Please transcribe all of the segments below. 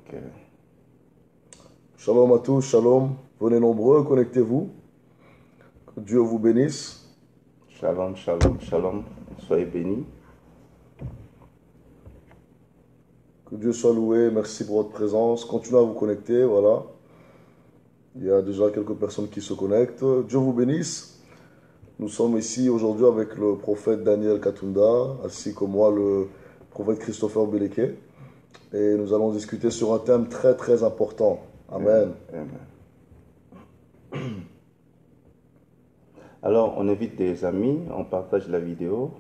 Ok. Shalom à tous, shalom. Venez nombreux, connectez-vous. Que Dieu vous bénisse. Shalom, shalom, shalom. Soyez bénis. Que Dieu soit loué. Merci pour votre présence. Continuez à vous connecter, voilà. Il y a déjà quelques personnes qui se connectent. Dieu vous bénisse. Nous sommes ici aujourd'hui avec le prophète Daniel Katunda, ainsi que moi, le prophète Christopher Beleke. Et nous allons discuter sur un thème très très important. Amen. Amen. Alors, on invite des amis, on partage la vidéo.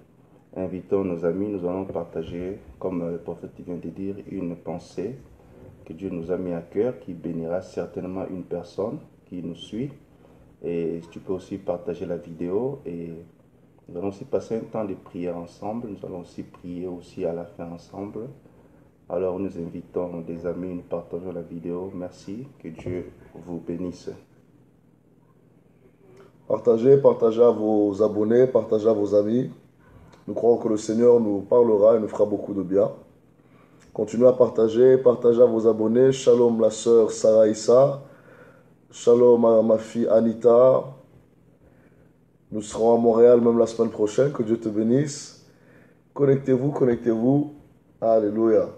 Invitons nos amis, nous allons partager, comme le prophète vient de dire, une pensée que Dieu nous a mis à cœur, qui bénira certainement une personne qui nous suit. Et tu peux aussi partager la vidéo et nous allons aussi passer un temps de prière ensemble. Nous allons aussi prier aussi à la fin ensemble. Alors nous invitons des amis, nous partageons la vidéo. Merci, que Dieu vous bénisse. Partagez, partagez à vos abonnés, partagez à vos amis. Nous croyons que le Seigneur nous parlera et nous fera beaucoup de bien. Continuez à partager, partagez à vos abonnés. Shalom la sœur Sarah Issa. Shalom à ma fille Anita. Nous serons à Montréal même la semaine prochaine. Que Dieu te bénisse. Connectez-vous, connectez-vous. Alléluia.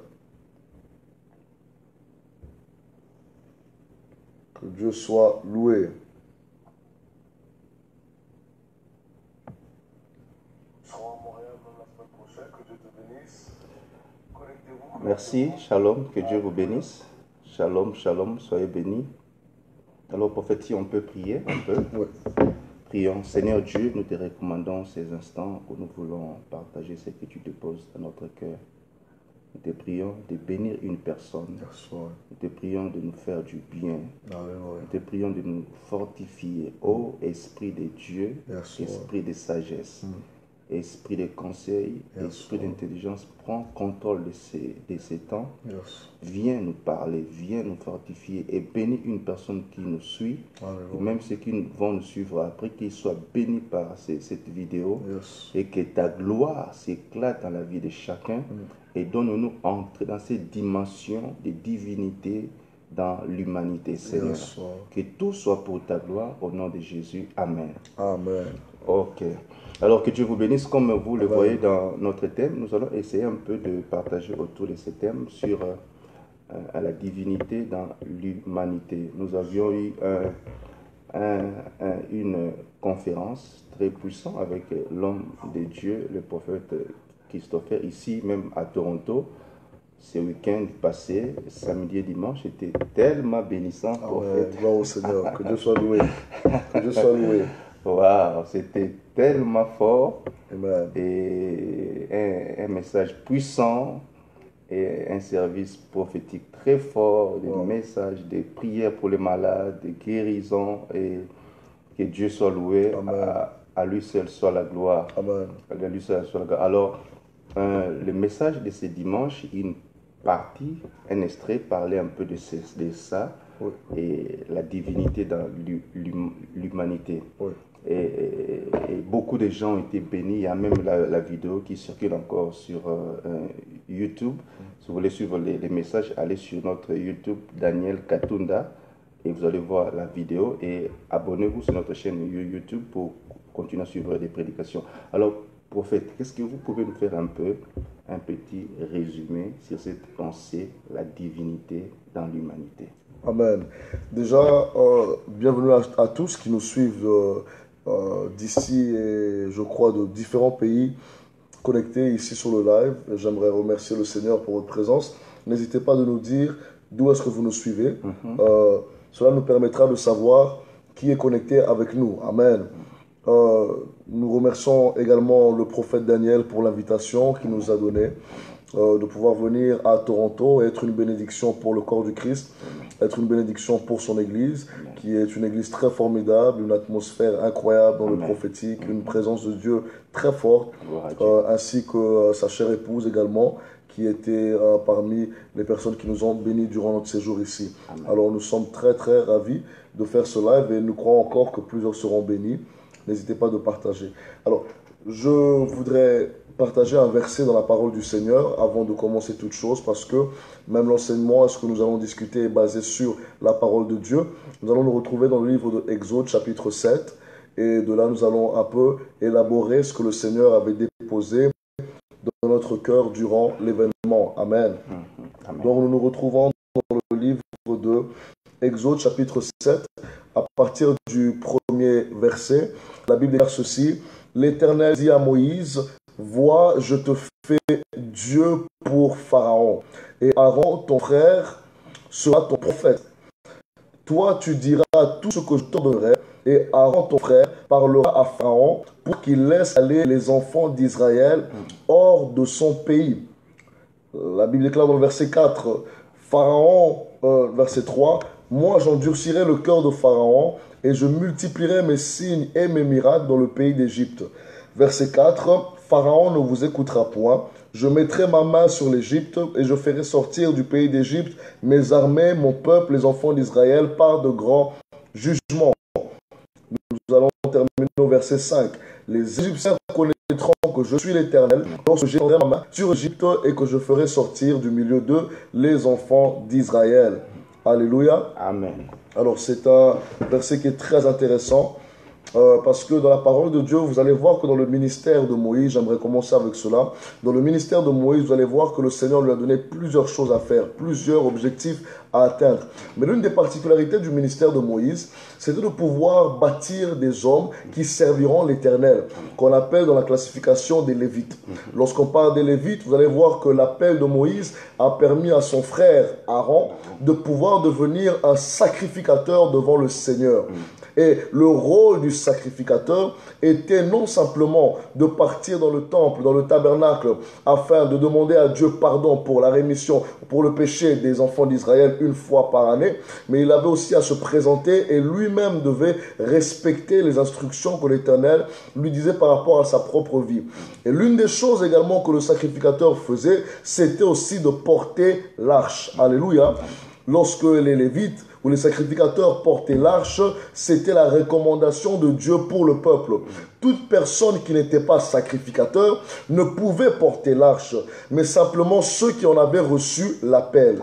Que Dieu soit loué. Nous serons à Montréal même la semaine prochaine. Que Dieu te bénisse. Connectez-vous. Merci, shalom, que Dieu vous bénisse. Shalom, shalom, soyez bénis. Alors prophète, si on peut prier un peu. Oui. Prions. Seigneur Dieu, nous te recommandons ces instants où nous voulons partager ce que tu déposes dans notre cœur. Nous te prions de bénir une personne. Yes, Lord. Nous te prions de nous faire du bien. Alléluia. Nous te prions de nous fortifier. Ô Esprit de Dieu, Yes, Lord. Esprit de sagesse, Esprit de conseil, Yes, Esprit Lord. d'intelligence, prends contrôle de ces temps. Yes. Viens nous parler, viens nous fortifier et bénis une personne qui nous suit. Alléluia. Et même ceux qui vont nous suivre après, qu'ils soient bénis par cette vidéo. Yes. Et que ta gloire s'éclate dans la vie de chacun. Et donne-nous entrer dans cette dimension de divinité dans l'humanité, Seigneur. Yes, Lord. Que tout soit pour ta gloire, au nom de Jésus. Amen. Amen. Ok. Alors que Dieu vous bénisse, comme vous le Amen. voyez dans notre thème, nous allons essayer un peu de partager autour de ce thème sur à la divinité dans l'humanité. Nous avions eu une conférence très puissante avec l'homme de Dieu, le prophète Christopher, ici même à Toronto. Ce week-end passé, samedi et dimanche, c'était tellement bénissant, Amen. prophète. Gloire au Seigneur. Que Dieu soit loué. Que Dieu soit loué. Waouh, c'était tellement fort Amen. et un message puissant et un service prophétique très fort, des Wow. messages, des prières pour les malades, des guérisons, et que Dieu soit loué. Amen. À lui seul soit la gloire. Amen. À lui seul soit la gloire. Alors, le message de ce dimanche, une partie, un extrait parlait un peu de ça Oui. et la divinité dans l'humanité. Oui. Et beaucoup de gens ont été bénis. Il y a même la vidéo qui circule encore sur YouTube. Si vous voulez suivre les messages, allez sur notre YouTube, Daniel Katunda, et vous allez voir la vidéo. Et abonnez-vous sur notre chaîne YouTube pour continuer à suivre des prédications. Alors, prophète, qu'est-ce que vous pouvez nous faire un petit résumé sur cette pensée, la divinité dans l'humanité? Amen. Déjà, bienvenue à tous qui nous suivent d'ici et je crois de différents pays connectés ici sur le live. J'aimerais remercier le Seigneur pour votre présence. N'hésitez pas de nous dire d'où est-ce que vous nous suivez. Cela nous permettra de savoir qui est connecté avec nous. Amen. Nous remercions également le prophète Daniel pour l'invitation qu'il nous a donnée de pouvoir venir à Toronto et être une bénédiction pour le corps du Christ, être une bénédiction pour son église, qui est une église très formidable, une atmosphère incroyable dans le prophétique, une présence de Dieu très forte, ainsi que sa chère épouse également, qui était parmi les personnes qui nous ont bénis durant notre séjour ici. Amen. Alors nous sommes très très ravis de faire ce live et nous croyons encore que plusieurs seront bénis. N'hésitez pas de partager. Alors, je voudrais partager un verset dans la parole du Seigneur avant de commencer toute chose, parce que même l'enseignement, ce que nous allons discuter est basé sur la parole de Dieu. Nous allons nous retrouver dans le livre de Exode, chapitre 7, et de là nous allons un peu élaborer ce que le Seigneur avait déposé dans notre cœur durant l'événement. Amen. Amen. Donc nous nous retrouvons dans le livre de Exode, chapitre 7, à partir du premier verset. La Bible déclare ceci: L'Éternel dit à Moïse, vois, je te fais Dieu pour Pharaon, et Aaron, ton frère, sera ton prophète. Toi, tu diras tout ce que je t'ordonnerai, et Aaron, ton frère, parlera à Pharaon pour qu'il laisse aller les enfants d'Israël hors de son pays. La Bible déclare dans le verset 4, Pharaon, verset 3, moi j'endurcirai le cœur de Pharaon et je multiplierai mes signes et mes miracles dans le pays d'Égypte. Verset 4, Pharaon ne vous écoutera point. Je mettrai ma main sur l'Égypte et je ferai sortir du pays d'Égypte mes armées, mon peuple, les enfants d'Israël, par de grands jugements. Nous allons terminer au verset 5. Les Égyptiens connaîtront que je suis l'Éternel lorsque j'étendrai ma main sur l'Égypte et que je ferai sortir du milieu d'eux les enfants d'Israël. Alléluia. Amen. Alors c'est un verset qui est très intéressant parce que dans la parole de Dieu, vous allez voir que dans le ministère de Moïse, j'aimerais commencer avec cela, dans le ministère de Moïse, vous allez voir que le Seigneur lui a donné plusieurs choses à faire, plusieurs objectifs à atteindre. Mais l'une des particularités du ministère de Moïse, c'était de pouvoir bâtir des hommes qui serviront l'Éternel, qu'on appelle dans la classification des Lévites. Lorsqu'on parle des Lévites, vous allez voir que l'appel de Moïse a permis à son frère Aaron de pouvoir devenir un sacrificateur devant le Seigneur. Et le rôle du sacrificateur était non simplement de partir dans le temple, dans le tabernacle, afin de demander à Dieu pardon pour la rémission, pour le péché des enfants d'Israël une fois par année, mais il avait aussi à se présenter et lui-même devait respecter les instructions que l'Éternel lui disait par rapport à sa propre vie. Et l'une des choses également que le sacrificateur faisait, c'était aussi de porter l'arche. Alléluia. Lorsque les Lévites où les sacrificateurs portaient l'arche, c'était la recommandation de Dieu pour le peuple. Toute personne qui n'était pas sacrificateur ne pouvait porter l'arche, mais simplement ceux qui en avaient reçu l'appel.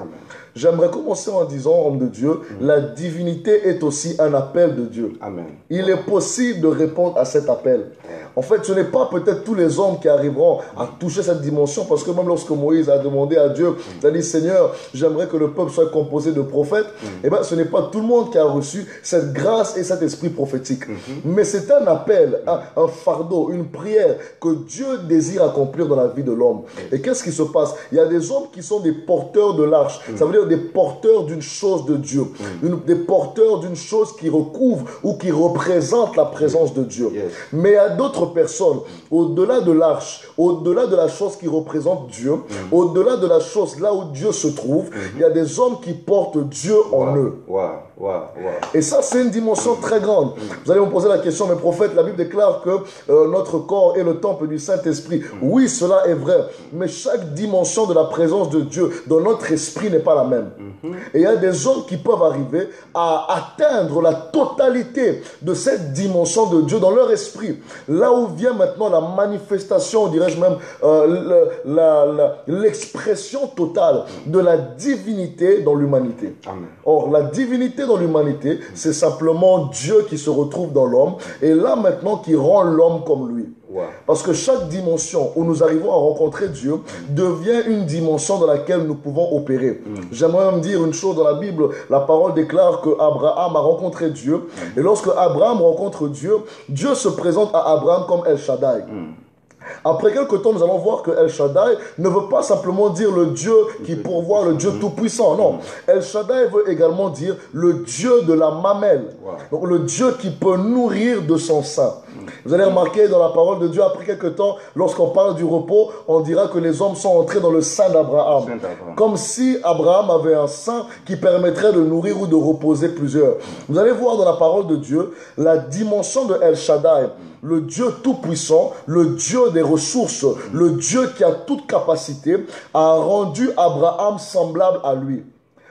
J'aimerais commencer en disant, homme de Dieu, la divinité est aussi un appel de Dieu. Amen. Il est possible de répondre à cet appel. En fait, ce n'est pas peut-être tous les hommes qui arriveront à toucher cette dimension, parce que même lorsque Moïse a demandé à Dieu, il a dit, Seigneur, j'aimerais que le peuple soit composé de prophètes, et bien ce n'est pas tout le monde qui a reçu cette grâce et cet esprit prophétique. Mais c'est un appel, un fardeau, une prière que Dieu désire accomplir dans la vie de l'homme. Et qu'est-ce qui se passe? Il y a des hommes qui sont des porteurs de l'arche. Ça veut dire des porteurs d'une chose de Dieu. Des porteurs d'une chose qui recouvre ou qui représente la présence de Dieu. Mais il y a d'autres personnes, au-delà de l'arche, au-delà de la chose qui représente Dieu, au-delà de la chose là où Dieu se trouve, il y a des hommes qui portent Dieu en eux. Et ça, c'est une dimension très grande. Vous allez me poser la question, mais prophète, la Bible déclare que notre corps est le temple du Saint-Esprit. Oui, cela est vrai, mais chaque dimension de la présence de Dieu dans notre esprit n'est pas la même. Et il y a des hommes qui peuvent arriver à atteindre la totalité de cette dimension de Dieu dans leur esprit. Là où vient maintenant la manifestation, dirais-je même, l'expression totale de la divinité dans l'humanité. Or, la divinité dans l'humanité, c'est simplement Dieu qui se retrouve dans l'homme et là maintenant qui rend l'homme comme lui. Parce que chaque dimension où nous arrivons à rencontrer Dieu devient une dimension dans laquelle nous pouvons opérer. J'aimerais même dire une chose dans la Bible. La parole déclare que Abraham a rencontré Dieu. Et lorsque Abraham rencontre Dieu, Dieu se présente à Abraham comme El Shaddai. Après quelques temps, nous allons voir que El Shaddai ne veut pas simplement dire le Dieu qui pourvoit, le Dieu tout-puissant. Non, El Shaddai veut également dire le Dieu de la mamelle. Donc le Dieu qui peut nourrir de son sein. Vous allez remarquer dans la parole de Dieu, après quelques temps, lorsqu'on parle du repos, on dira que les hommes sont entrés dans le sein d'Abraham. Comme si Abraham avait un sein qui permettrait de nourrir ou de reposer plusieurs. Vous allez voir dans la parole de Dieu la dimension de El Shaddai. Le Dieu tout-puissant, le Dieu des ressources, le Dieu qui a toute capacité, a rendu Abraham semblable à lui.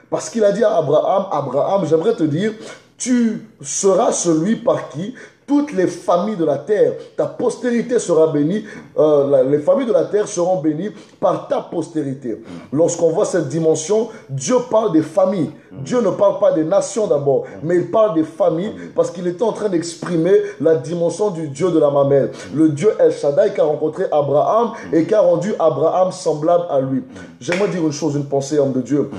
Parce qu'il a dit à Abraham, Abraham, j'aimerais te dire, tu seras celui par qui toutes les familles de la terre, ta postérité sera bénie, les familles de la terre seront bénies par ta postérité. Lorsqu'on voit cette dimension, Dieu parle des familles. Dieu ne parle pas des nations d'abord, mais il parle des familles parce qu'il était en train d'exprimer la dimension du Dieu de la mamelle. Le Dieu El Shaddai qui a rencontré Abraham et qui a rendu Abraham semblable à lui. J'aimerais dire une chose, une pensée, homme de Dieu.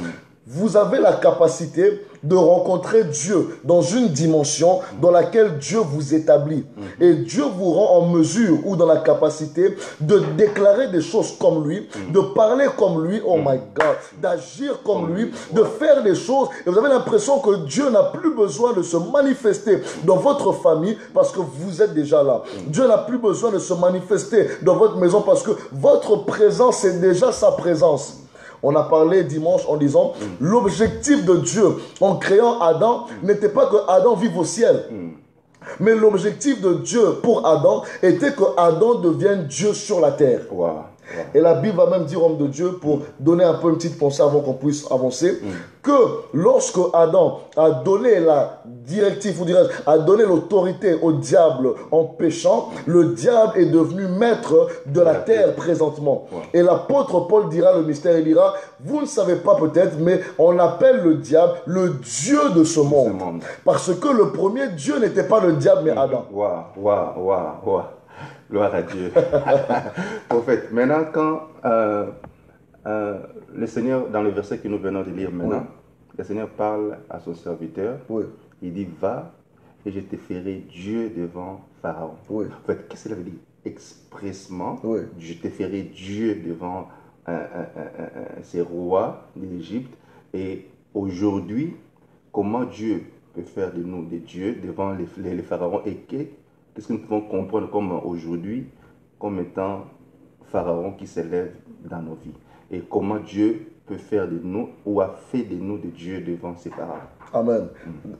Vous avez la capacité de rencontrer Dieu dans une dimension dans laquelle Dieu vous établit. Et Dieu vous rend en mesure ou dans la capacité de déclarer des choses comme lui, de parler comme lui, oh my God, d'agir comme lui, de faire des choses. Et vous avez l'impression que Dieu n'a plus besoin de se manifester dans votre famille parce que vous êtes déjà là. Dieu n'a plus besoin de se manifester dans votre maison parce que votre présence est déjà sa présence. On a parlé dimanche en disant l'objectif de Dieu en créant Adam n'était pas que Adam vive au ciel. Mais l'objectif de Dieu pour Adam était que Adam devienne Dieu sur la terre. Wow. Et la Bible va même dire, homme de Dieu, pour donner un peu une petite pensée avant qu'on puisse avancer, que lorsque Adam a donné la directive, ou dirais-je, a donné l'autorité au diable en péchant, le diable est devenu maître de la terre présentement. Et l'apôtre Paul dira le mystère, il dira, vous ne savez pas peut-être, mais on appelle le diable le Dieu de ce monde. Parce que le premier Dieu n'était pas le diable, mais Adam. Waouh. Gloire à Dieu. Prophète, maintenant quand le Seigneur, dans le verset que nous venons de lire maintenant, le Seigneur parle à son serviteur, il dit, va et je te ferai Dieu devant Pharaon. En fait, qu'est-ce qu'il veut dire? Expressement, je te ferai Dieu devant ces rois d'Égypte. Et aujourd'hui, comment Dieu peut faire de nous des dieux devant les pharaons et qu'est-ce que nous pouvons comprendre comme aujourd'hui, comme étant Pharaon qui s'élève dans nos vies? Et comment Dieu peut faire de nous, ou a fait de nous des dieux devant ses pharaons? Amen.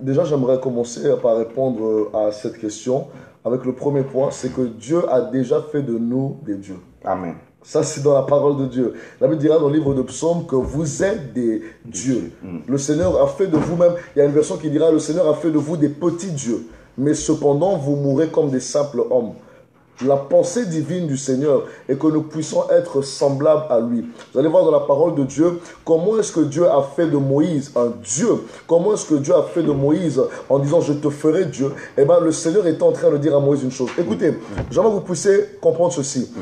Déjà, j'aimerais commencer par répondre à cette question avec le premier point, c'est que Dieu a déjà fait de nous des dieux. Amen. Ça, c'est dans la parole de Dieu. La Bible dira dans le livre de Psaumes que vous êtes des dieux. Le Seigneur a fait de vous-même, il y a une version qui dira, le Seigneur a fait de vous des petits dieux. Mais cependant, vous mourrez comme des simples hommes. La pensée divine du Seigneur est que nous puissions être semblables à lui. Vous allez voir dans la parole de Dieu, comment est-ce que Dieu a fait de Moïse un Dieu? Comment est-ce que Dieu a fait de Moïse en disant, je te ferai Dieu? Eh bien, le Seigneur est en train de dire à Moïse une chose. Écoutez, j'aimerais que vous puissiez comprendre ceci.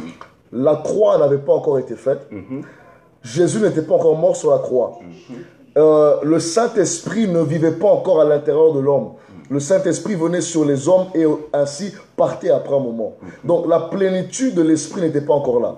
La croix n'avait pas encore été faite. Jésus n'était pas encore mort sur la croix. Le Saint-Esprit ne vivait pas encore à l'intérieur de l'homme. Le Saint-Esprit venait sur les hommes et ainsi partait après un moment. Donc la plénitude de l'Esprit n'était pas encore là.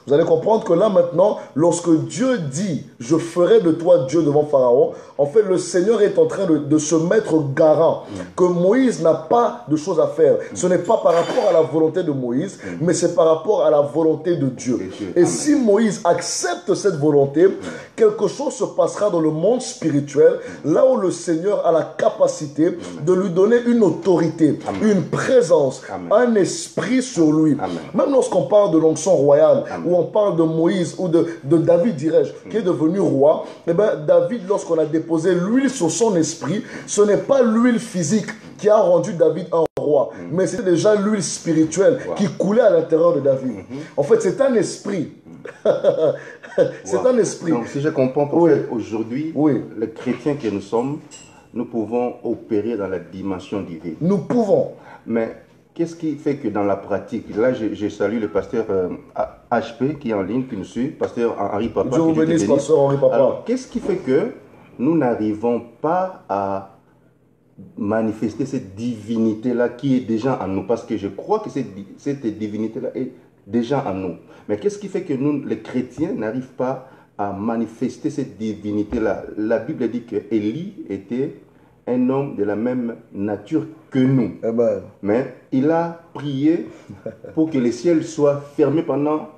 Vous allez comprendre que là maintenant, lorsque Dieu dit « Je ferai de toi Dieu devant Pharaon », en fait le Seigneur est en train de se mettre garant que Moïse n'a pas de choses à faire. Ce n'est pas par rapport à la volonté de Moïse, mais c'est par rapport à la volonté de Dieu. Et si Moïse accepte cette volonté, quelque chose se passera dans le monde spirituel, là où le Seigneur a la capacité de lui donner une autorité, une présence, un esprit sur lui. Même lorsqu'on parle de l'onction royale, ou on parle de Moïse, ou de David, dirais-je, qui est devenu roi, eh bien David, lorsqu'on a déposé l'huile sur son esprit, ce n'est pas l'huile physique qui a rendu David un roi, mais c'est déjà l'huile spirituelle qui coulait à l'intérieur de David. En fait, c'est un esprit. C'est un esprit. Donc, si je comprends, aujourd'hui, les chrétiens que nous sommes, nous pouvons opérer dans la dimension divine. Nous pouvons. Mais qu'est-ce qui fait que dans la pratique, là je salue le pasteur HP qui est en ligne, qui nous suit, pasteur Henri Papa. Dieu vous bénisse, pasteur Henri Papa. Alors, qu'est-ce qui fait que nous n'arrivons pas à manifester cette divinité-là qui est déjà en nous? Parce que je crois que cette divinité-là est déjà en nous. Mais qu'est-ce qui fait que nous, les chrétiens, n'arrivent pas à manifester cette divinité-là? La Bible dit que Élie était un homme de la même nature que nous. Amen. Mais il a prié pour que les ciels soient fermés pendant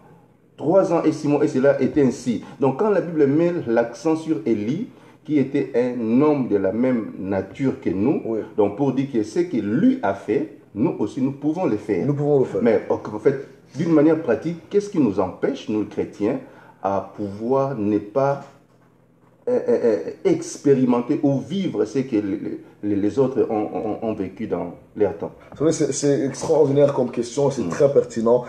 3 ans et 6 mois, et cela était ainsi. Donc quand la Bible met l'accent sur Élie, qui était un homme de la même nature que nous, donc pour dire que ce que lui a fait, nous aussi nous pouvons le faire. Nous pouvons le faire. Mais en fait, d'une manière pratique, qu'est-ce qui nous empêche, nous chrétiens, à pouvoir ne pas expérimenter ou vivre ce que les autres ont vécu dans leur temps. C'est extraordinaire comme question, c'est très pertinent.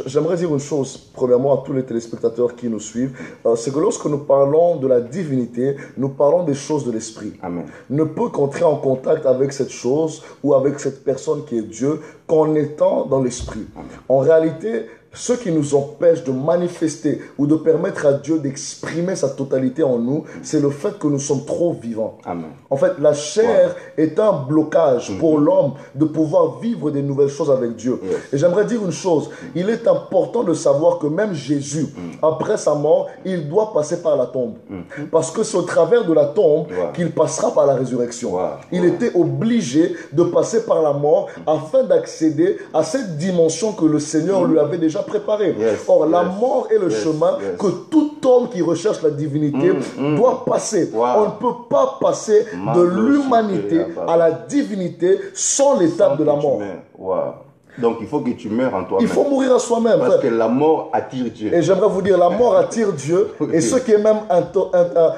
J'aimerais dire une chose, premièrement, à tous les téléspectateurs qui nous suivent, c'est que lorsque nous parlons de la divinité, nous parlons des choses de l'esprit. Amen. Ne peut qu'entrer en contact avec cette chose ou avec cette personne qui est Dieu qu'en étant dans l'esprit. En réalité, ce qui nous empêche de manifester ou de permettre à Dieu d'exprimer sa totalité en nous, c'est le fait que nous sommes trop vivants. Amen. En fait, la chair est un blocage pour l'homme de pouvoir vivre des nouvelles choses avec Dieu. Et j'aimerais dire une chose, il est important de savoir que même Jésus, après sa mort, il doit passer par la tombe. Parce que c'est au travers de la tombe qu'il passera par la résurrection. Il était obligé de passer par la mort afin d'accéder à cette dimension que le Seigneur lui avait déjà préparée. Or, la mort est le chemin que tout homme qui recherche la divinité doit passer. On ne peut pas passer de l'humanité à la divinité sans l'étape de la mort. Donc il faut que tu meurs en toi-même. Il faut mourir à soi-même. Parce que la mort attire Dieu. Et j'aimerais vous dire, la mort attire Dieu. Et ce qui est même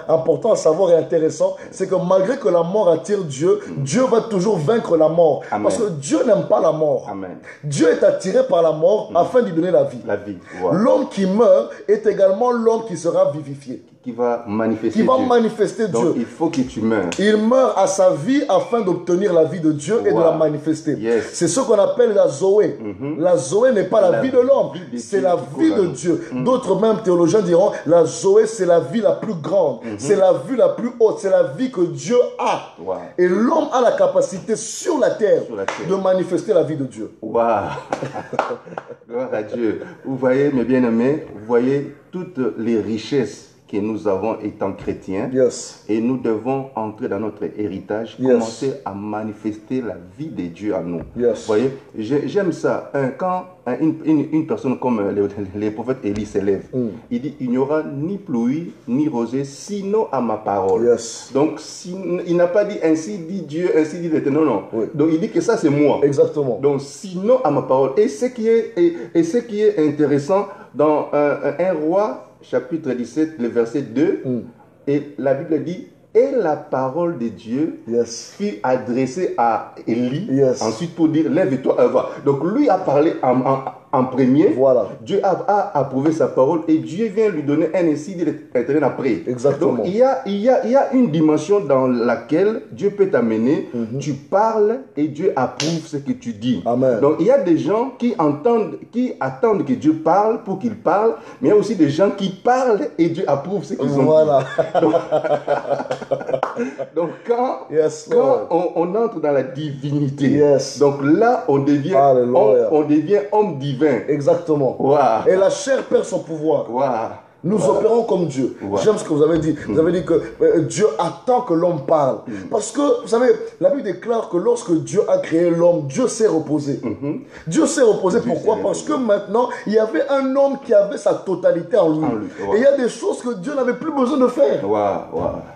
important à savoir et intéressant, c'est que malgré que la mort attire Dieu, Dieu va toujours vaincre la mort. Amen. Parce que Dieu n'aime pas la mort. Amen. Dieu est attiré par la mort afin d'y donner la vie. La vie. L'homme qui meurt est également l'homme qui sera vivifié. Qui va manifester Qui va Dieu. manifester Dieu. Donc il faut que tu meurs. Il meurt à sa vie afin d'obtenir la vie de Dieu et de la manifester. C'est ce qu'on appelle la Zoé. La Zoé n'est pas la vie de l'homme, c'est la vie de Dieu. D'autres même théologiens diront, la Zoé c'est la vie la plus grande, c'est la vie la plus haute, c'est la vie que Dieu a. Et l'homme a la capacité sur la terre de manifester la vie de Dieu. Gloire à Dieu. Vous voyez, mes bien-aimés, vous voyez toutes les richesses que nous avons étant chrétiens, et nous devons entrer dans notre héritage, commencer à manifester la vie de Dieu en nous. Vous voyez, j'aime ça. Quand une personne comme les prophètes Élie s'élève, il dit, il n'y aura ni pluie, ni rosée, sinon à ma parole. Donc, il n'a pas dit, ainsi dit Dieu, ainsi dit l'Éternel, non. Donc, il dit que ça, c'est moi. Exactement. Donc, sinon à ma parole. Et ce qui est intéressant, dans un roi, chapitre 17, le verset 2, et la Bible dit, et la parole de Dieu fut adressée à Élie, ensuite pour dire, lève-toi, va. Donc lui a parlé en premier, Dieu a approuvé sa parole et Dieu vient lui donner un ainsi de l'Éternel après. Exactement. Donc il y a une dimension dans laquelle Dieu peut t'amener, tu parles et Dieu approuve ce que tu dis. Amen. Donc il y a des gens qui attendent que Dieu parle pour qu'il parle, mais il y a aussi des gens qui parlent et Dieu approuve ce qu'ils ont dit. Donc quand on entre dans la divinité, donc là on devient homme divin. Exactement. Et la chair perd son pouvoir. Nous opérons comme Dieu. J'aime ce que vous avez dit. Vous avez dit que Dieu attend que l'homme parle. Parce que, vous savez, la Bible déclare que lorsque Dieu a créé l'homme, Dieu s'est reposé. Dieu s'est reposé. Pourquoi? Parce que maintenant, il y avait un homme qui avait sa totalité en lui. Et il y a des choses que Dieu n'avait plus besoin de faire.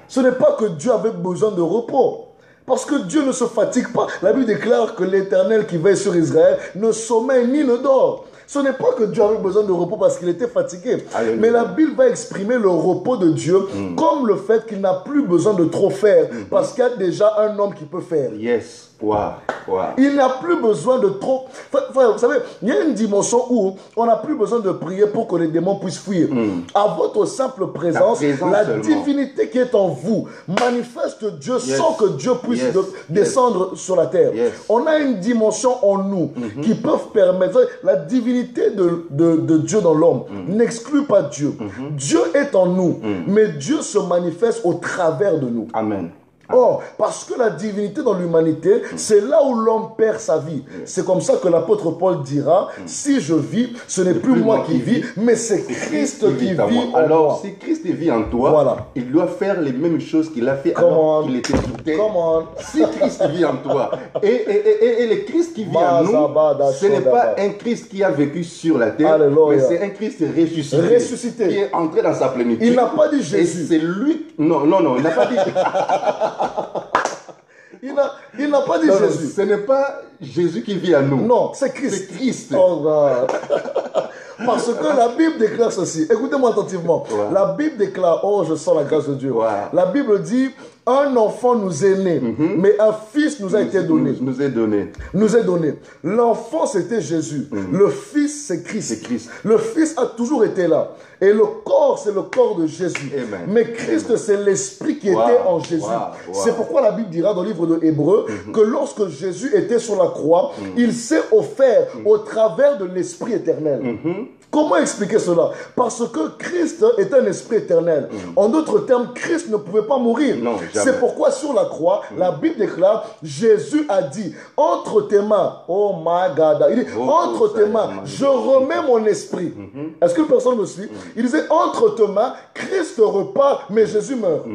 Ce n'est pas que Dieu avait besoin de repos. Parce que Dieu ne se fatigue pas. La Bible déclare que l'Éternel qui veille sur Israël ne sommeille ni ne dort. Ce n'est pas que Dieu avait besoin de repos parce qu'il était fatigué. Alléluia. Mais la Bible va exprimer le repos de Dieu comme le fait qu'il n'a plus besoin de trop faire parce qu'il y a déjà un homme qui peut faire. Il n'a plus besoin de trop... Vous savez, il y a une dimension où on n'a plus besoin de prier pour que les démons puissent fuir. À votre simple présence, la divinité qui est en vous manifeste Dieu sans que Dieu puisse descendre sur la terre. On a une dimension en nous qui peut permettre... La divinité de Dieu dans l'homme n'exclut pas Dieu. Dieu est en nous, mais Dieu se manifeste au travers de nous. Amen. Or, parce que la divinité dans l'humanité, c'est là où l'homme perd sa vie. C'est comme ça que l'apôtre Paul dira, si je vis, ce n'est plus moi qui vis, mais c'est Christ qui vit en moi. Alors, si Christ vit en toi, il doit faire les mêmes choses qu'il a fait alors qu'il était sur terre. Si Christ vit en toi, et le Christ qui vit en nous, ce n'est pas un Christ qui a vécu sur la terre, mais c'est un Christ ressuscité, qui est entré dans sa plénitude. Il n'a pas dit Jésus. Et c'est lui... Non, il n'a pas dit... Il n'a pas dit Jésus. Ce n'est pas Jésus qui vit en nous. Non, c'est Christ. C'est Christ. Parce que la Bible déclare ceci. Écoutez-moi attentivement. Ouais. La Bible déclare, oh, je sens la grâce de Dieu. Ouais. La Bible dit, un enfant nous est né, mais un fils nous a été donné. Nous est donné. Nous est donné. L'enfant, c'était Jésus. Le fils, c'est Christ. C'est Christ. Le fils a toujours été là. Et le corps, c'est le corps de Jésus. Amen. Mais Christ, c'est l'esprit qui était en Jésus. C'est pourquoi la Bible dira dans le livre de Hébreux que lorsque Jésus était sur la croix, il s'est offert au travers de l'esprit éternel. Comment expliquer cela? Parce que Christ est un esprit éternel. En d'autres termes, Christ ne pouvait pas mourir. C'est pourquoi sur la croix, la Bible déclare, Jésus a dit, entre tes mains, oh my God, il dit, entre tes mains, je remets mon esprit. Est-ce que personne me suit? Il disait, entre tes mains, Christ repart, mais Jésus meurt.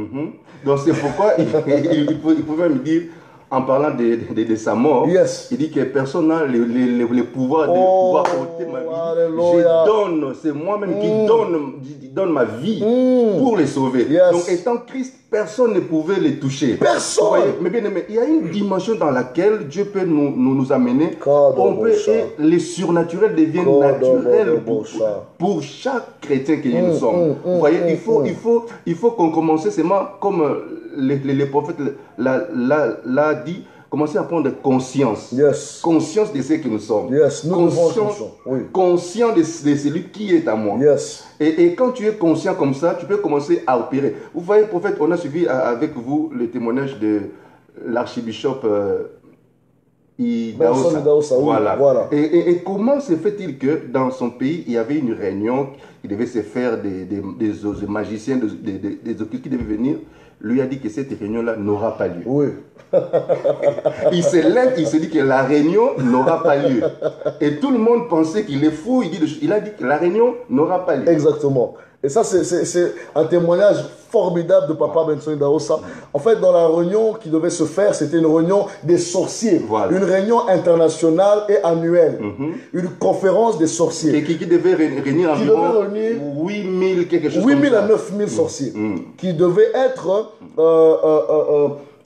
Donc c'est pourquoi il pouvait me dire, en parlant de sa mort, il dit que personne n'a le pouvoir de pouvoir ôter ma vie. Je donne, c'est moi-même qui donne ma vie pour les sauver. Donc étant Christ, personne ne pouvait les toucher. Personne. Mais bien aimé, il y a une dimension dans laquelle Dieu peut nous amener. Et les surnaturels deviennent naturels pour chaque chrétien que nous sommes. Vous voyez, il faut qu'on commence seulement comme les prophètes l'a dit, commencer à prendre conscience. Conscience de ce que nous sommes. Conscient de celui qui est à moi. Et quand tu es conscient comme ça, tu peux commencer à opérer. Vous voyez, prophète, on a suivi avec vous le témoignage de l'archibishop Idahosa. Voilà. Et comment se fait-il que dans son pays, il y avait une réunion qui devait se faire des magiciens, des occultes qui devaient venir? Lui a dit que cette réunion-là n'aura pas lieu. Il se lève, il se dit que la réunion n'aura pas lieu. Et tout le monde pensait qu'il est fou. Il a dit que la réunion n'aura pas lieu. Exactement. Et ça, c'est un témoignage formidable de Papa Benson Idahosa. En fait, dans la réunion qui devait se faire, c'était une réunion des sorciers. Une réunion internationale et annuelle. Une conférence des sorciers. Qui devait réunir environ 8000 quelque chose. 8000 à 9000 sorciers. Qui devaient être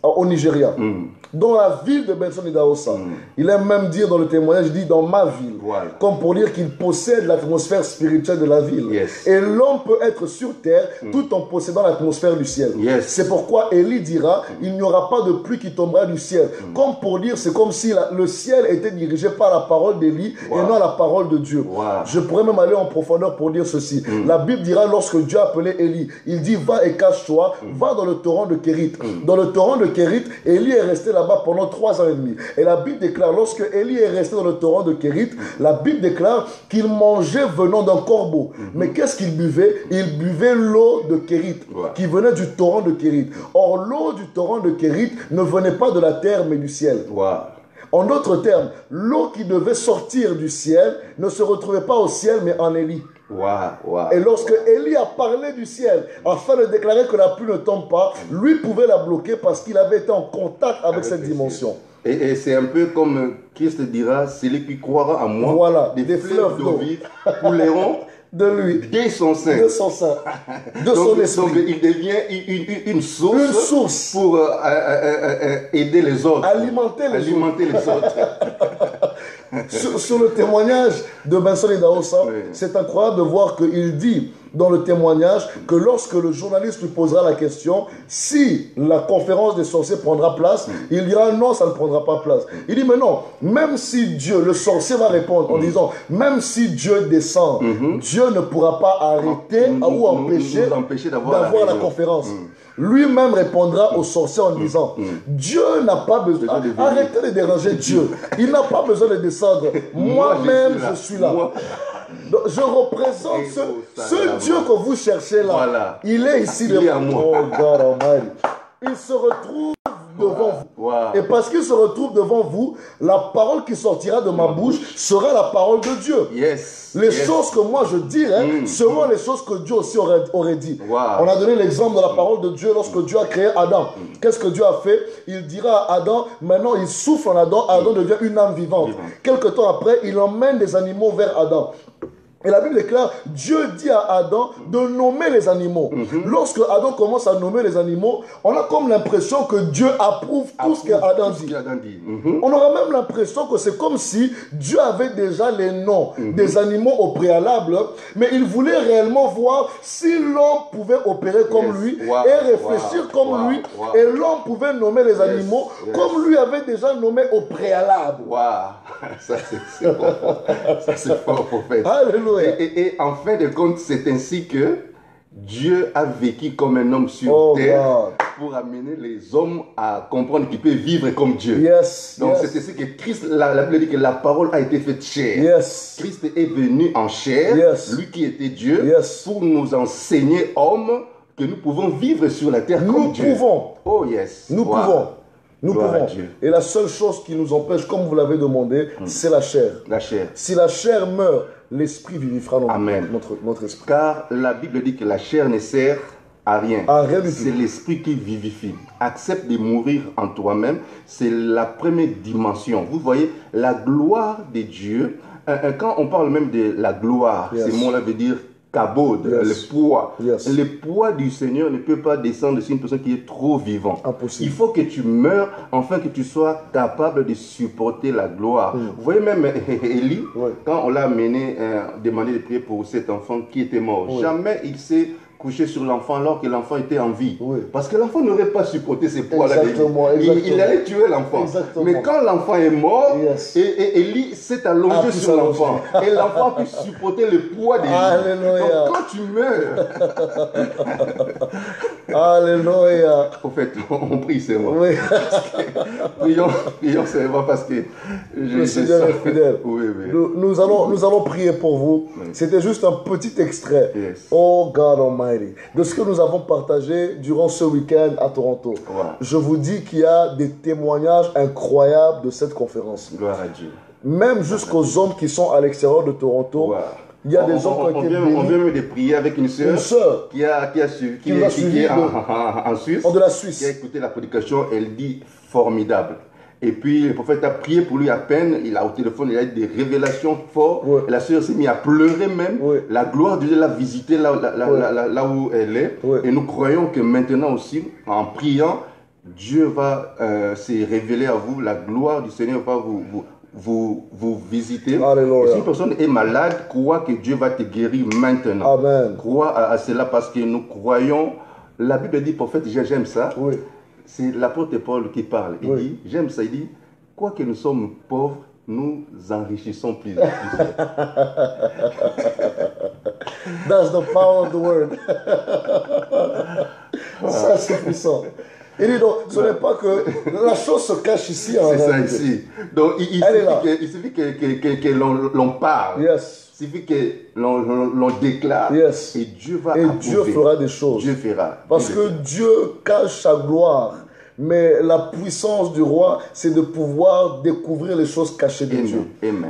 au Nigeria. Dans la ville de Benson Idahosa. Il aime même dire dans le témoignage, il dit dans ma ville. Comme pour dire qu'il possède l'atmosphère spirituelle de la ville. Et l'homme peut être sur terre tout en possédant l'atmosphère du ciel. C'est pourquoi Élie dira, il n'y aura pas de pluie qui tombera du ciel. Comme pour dire, c'est comme si le ciel était dirigé par la parole d'Élie et non la parole de Dieu. Je pourrais même aller en profondeur pour dire ceci. La Bible dira, lorsque Dieu appelait Élie, il dit, va et cache-toi, va dans le torrent de Kérit. Dans le torrent de Kérit, Élie est resté là-bas pendant 3 ans et demi. Et la Bible déclare, lorsque Élie est resté dans le torrent de Kérit, la Bible déclare qu'il mangeait venant d'un corbeau. Mais qu'est-ce qu'il buvait? Il buvait l'eau de Kérit, qui venait du torrent de Kérit. Or, l'eau du torrent de Kérit ne venait pas de la terre, mais du ciel. En d'autres termes, l'eau qui devait sortir du ciel ne se retrouvait pas au ciel, mais en Élie. Et lorsque Élie a parlé du ciel afin de déclarer que la pluie ne tombe pas, lui pouvait la bloquer parce qu'il avait été en contact avec cette dimension. Et c'est un peu comme Christ dira, celui qui croira en moi, des fleuves d'eau vive couleront de lui, de son sein, de son esprit. Donc il devient une source pour aider les autres, alimenter les autres. Sur le témoignage de Benson Idahosa, c'est incroyable de voir qu'il dit dans le témoignage que lorsque le journaliste lui posera la question si la conférence des sorciers prendra place, il dira non, ça ne prendra pas place. Il dit mais non, même si Dieu, le sorcier va répondre en disant même si Dieu descend, Dieu ne pourra pas arrêter ou empêcher d'avoir la conférence. Lui-même répondra aux sorciers en disant Dieu n'a pas besoin, arrêtez de déranger Dieu, il n'a pas besoin de descendre, moi-même je suis là. Donc, je représente ce Dieu que vous cherchez là. Il est ici devant moi. Oh God Almighty. Il se retrouve devant vous. Et parce qu'il se retrouve devant vous, la parole qui sortira de ma bouche sera la parole de Dieu. Les choses que moi je dirai seront les choses que Dieu aussi aurait dit. On a donné l'exemple de la parole de Dieu lorsque Dieu a créé Adam. Qu'est-ce que Dieu a fait? Il dira à Adam, maintenant il souffle en Adam, Adam devient une âme vivante. Quelque temps après, il emmène des animaux vers Adam. Et la Bible déclare, Dieu dit à Adam de nommer les animaux. Lorsque Adam commence à nommer les animaux, on a comme l'impression que Dieu approuve tout ce qu'Adam dit. On aura même l'impression que c'est comme si Dieu avait déjà les noms des animaux au préalable, mais il voulait réellement voir si l'homme pouvait opérer comme lui et réfléchir comme lui, et l'homme pouvait nommer les animaux comme lui avait déjà nommé au préalable. Ça c'est fort. Ça c'est fort, prophète. Alléluia. Et en fin de compte, c'est ainsi que Dieu a vécu comme un homme sur terre pour amener les hommes à comprendre qu'ils peuvent vivre comme Dieu. Donc c'est ainsi que Christ, la Bible dit que la parole a été faite chair. Christ est venu en chair, lui qui était Dieu, pour nous enseigner, hommes, que nous pouvons vivre sur la terre comme Dieu. Nous pouvons. Oh yes. Nous pouvons. Nous pouvons. Et la seule chose qui nous empêche, comme vous l'avez demandé, c'est la chair. La chair. Si la chair meurt, l'esprit vivifiera notre esprit. Car la Bible dit que la chair ne sert à rien. C'est l'esprit qui vivifie. Accepte de mourir en toi-même. C'est la première dimension. Vous voyez, la gloire de Dieu. Quand on parle même de la gloire, ce mot-là veut dire kabod, le poids. Le poids du Seigneur ne peut pas descendre sur une personne qui est trop vivante. Impossible. Il faut que tu meurs afin que tu sois capable de supporter la gloire. Vous voyez même Élie, quand on l'a amené demander de prier pour cet enfant qui était mort, jamais il s'est couché sur l'enfant alors que l'enfant était en vie. Parce que l'enfant n'aurait pas supporté ces poids-là. Il allait tuer l'enfant. Mais quand l'enfant est mort, et Élie s'est allongé sur l'enfant. Et l'enfant a pu supporter le poids d'Élie. Donc quand tu meurs... Alléluia. En fait, on prie seulement. Prions seulement parce que... Le Seigneur est fidèle. Nous allons prier pour vous. C'était juste un petit extrait. Oh God Almighty. De ce que nous avons partagé durant ce week-end à Toronto. Je vous dis qu'il y a des témoignages incroyables de cette conférence. Gloire à Dieu. Même jusqu'aux hommes qui sont à l'extérieur de Toronto. Il y a des gens qui ont été bénis. On vient même de prier avec une sœur qui est en Suisse. De la Suisse. Qui a écouté la prédication. Elle dit formidable. Et puis le prophète a prié pour lui à peine, il a au téléphone, il a eu des révélations fortes. Et la sœur s'est mise à pleurer même. La gloire de Dieu l'a visité là où elle est. Et nous croyons que maintenant aussi, en priant, Dieu va se révéler à vous. La gloire du Seigneur va vous visiter. Et si une personne est malade, crois que Dieu va te guérir maintenant. Amen. Crois à cela parce que nous croyons. La Bible dit, prophète, j'aime ça. C'est l'apôtre Paul qui parle. Il dit, j'aime ça, il dit, quoique nous sommes pauvres, nous enrichissons plus. That's the power of the word. Ça, c'est puissant. Il dit donc, ce n'est pas que la chose se cache ici. C'est ça ici. Donc, il suffit que l'on parle. Il suffit que l'on déclare. Et Dieu va approuver. Dieu fera des choses. Dieu fera. Parce que Dieu cache sa gloire. Mais la puissance du roi, c'est de pouvoir découvrir les choses cachées de Dieu.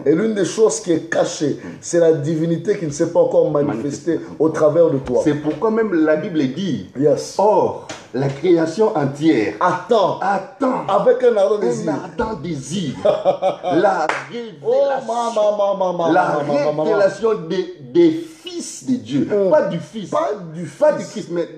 Et l'une des choses qui est cachée, c'est la divinité qui ne s'est pas encore manifestée au travers de toi. C'est pourquoi même la Bible dit, or, la création entière attend avec un ardent désir. La révélation des fils de Dieu. Pas du fils. Pas du Christ, mais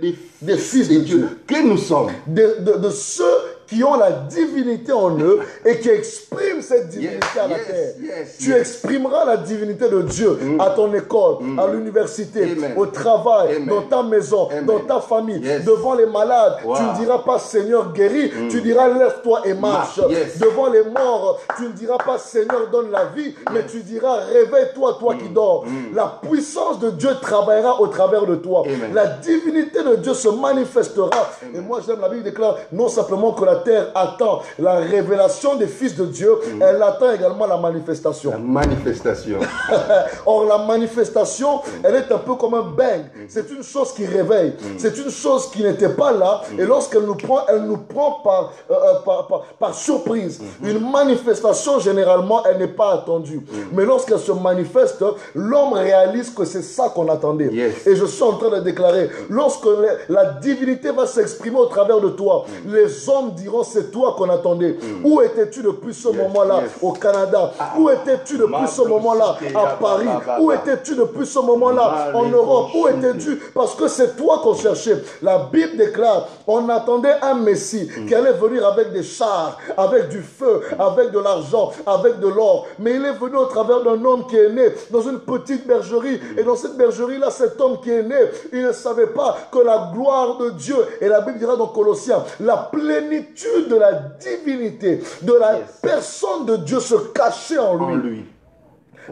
des fils de Dieu. Que nous sommes. De ceux qui ont la divinité en eux et qui expriment cette divinité à la terre. Tu exprimeras la divinité de Dieu à ton école, à l'université, au travail, dans ta maison, dans ta famille, devant les malades. Tu ne diras pas Seigneur guéris, tu diras lève-toi et marche. Devant les morts, tu ne diras pas Seigneur donne la vie, mais tu diras réveille-toi toi qui dors. La puissance de Dieu travaillera au travers de toi. La divinité de Dieu se manifestera. Et moi j'aime, la Bible déclare non simplement que la terre attend la révélation des fils de Dieu, elle attend également la manifestation. La manifestation. Or la manifestation, elle est un peu comme un bang. C'est une chose qui réveille. C'est une chose qui n'était pas là. Et lorsqu'elle nous prend, elle nous prend par surprise. Une manifestation, généralement, elle n'est pas attendue. Mais lorsqu'elle se manifeste, l'homme réalise que c'est ça qu'on attendait. Et je suis en train de déclarer, lorsque la divinité va s'exprimer au travers de toi, les hommes diront c'est toi qu'on attendait. Où étais-tu depuis ce moment-là? moment-là au Canada? Où étais-tu depuis ce moment-là à Paris? Où étais-tu depuis ce moment-là en Europe? Où étais-tu? Parce que c'est toi qu'on cherchait. La Bible déclare, on attendait un Messie qui allait venir avec des chars, avec du feu, avec de l'argent, avec de l'or. Mais il est venu au travers d'un homme qui est né dans une petite bergerie. Et dans cette bergerie-là, cet homme qui est né, il ne savait pas que la gloire de Dieu, et la Bible dira dans Colossiens, la plénitude de la divinité, de la personne de Dieu se cachait en lui.